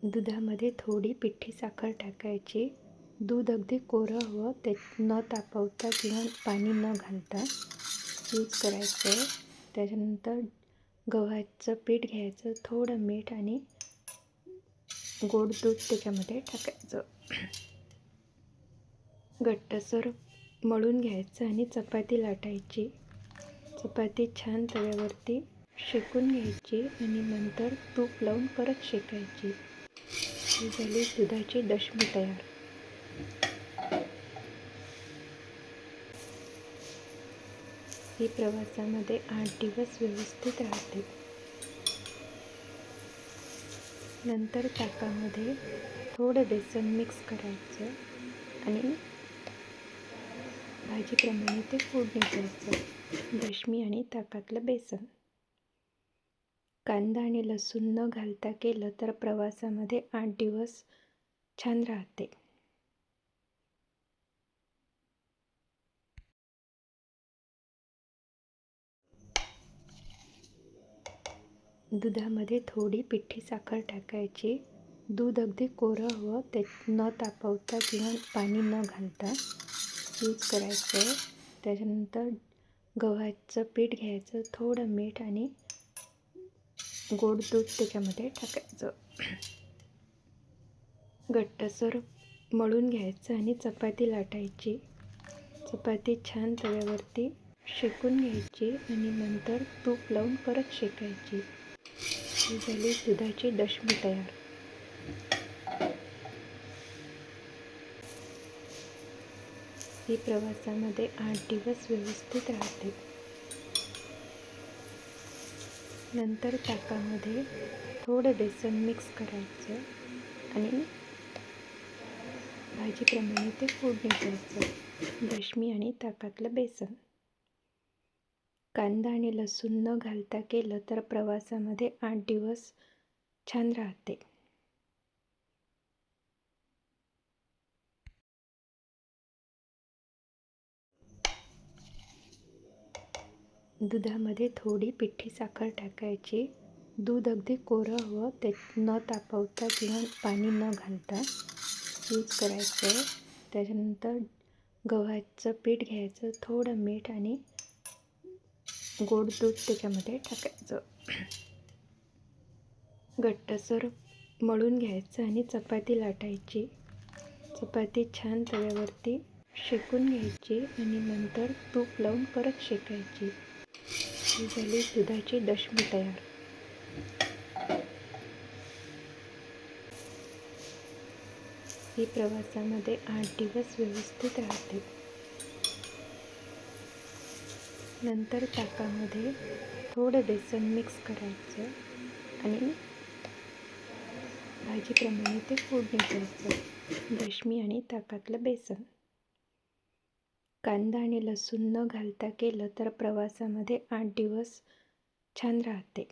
दुधामध्ये थोडी पिठी साखर टाकायची. दूध अगदी कोरं हवं, ते न तापवता किंवा पाणी न घालता यूज करायचं आहे. त्याच्यानंतर गव्हाचं पीठ घ्यायचं, थोडं मीठ आणि गोड दूध त्याच्यामध्ये टाकायचं. घट्टसर मळून घ्यायचं आणि चपाती लाटायची. चपाती छान तव्यावरती शेकून घ्यायची आणि नंतर तूप लावून परत शेकायची. ही झाली दुधाची दशमी तयार. ही प्रवासामध्ये 8 दिवस व्यवस्थित राहते. नंतर ताकामध्ये थोडं बेसन मिक्स करायचं आणि भाजीप्रमाणे ते फोडणी द्यायचं. दशमी आणि ताकातलं बेसन. कांदा आणि लसूण न घालता केलं तर प्रवासामध्ये 8 दिवस छान राहते. दुधामध्ये थोडी पिठी साखर टाकायची. दूध अगदी कोरं हवं, ते न तापवता किंवा पाणी न घालता यूज करायचं आहे. त्याच्यानंतर गव्हाचं पीठ घ्यायचं, थोडं मीठ आणि गोड दूध त्याच्यामध्ये टाकायचं. घट्टसर मळून घ्यायचं आणि चपाती लाटायची. चपाती छान तव्यावरती शेकून घ्यायची आणि नंतर तूप लावून परत शेकायची. ही झाली दुधाची दशमी तयार. ही प्रवासामध्ये 8 दिवस व्यवस्थित राहते. नंतर ताकामध्ये थोडं बेसन मिक्स करायचं आणि भाजीप्रमाणे ते फोडणी द्यायचं. दशमी आणि ताकातलं बेसन. कांदा आणि लसूण न घालता केलं तर प्रवासामध्ये 8 दिवस छान राहते. दुधामध्ये थोडी पिठी साखर टाकायची. दूध अगदी कोरं हवं, ते न तापवता किंवा पाणी न घालता यूज करायचं आहे. त्याच्यानंतर गव्हाचं पीठ घ्यायचं, थोडं मीठ आणि गोड दूध त्याच्यामध्ये टाकायचं. घट्टसर मळून घ्यायचं आणि चपाती लाटायची. चपाती छान तव्यावरती शेकून घ्यायची आणि नंतर तूप लावून परत शेकायची. ही झाली दुधाची दशमी तयार. ही प्रवासामध्ये 8 दिवस व्यवस्थित राहते. नंतर ताकामध्ये थोडं बेसन मिक्स करायचं आणि भाजीप्रमाणे ते फोडणी द्यायचं. दशमी आणि ताकातलं बेसन. कांदा आणि लसूण न घालता केलं तर प्रवासामध्ये 8 दिवस छान राहते.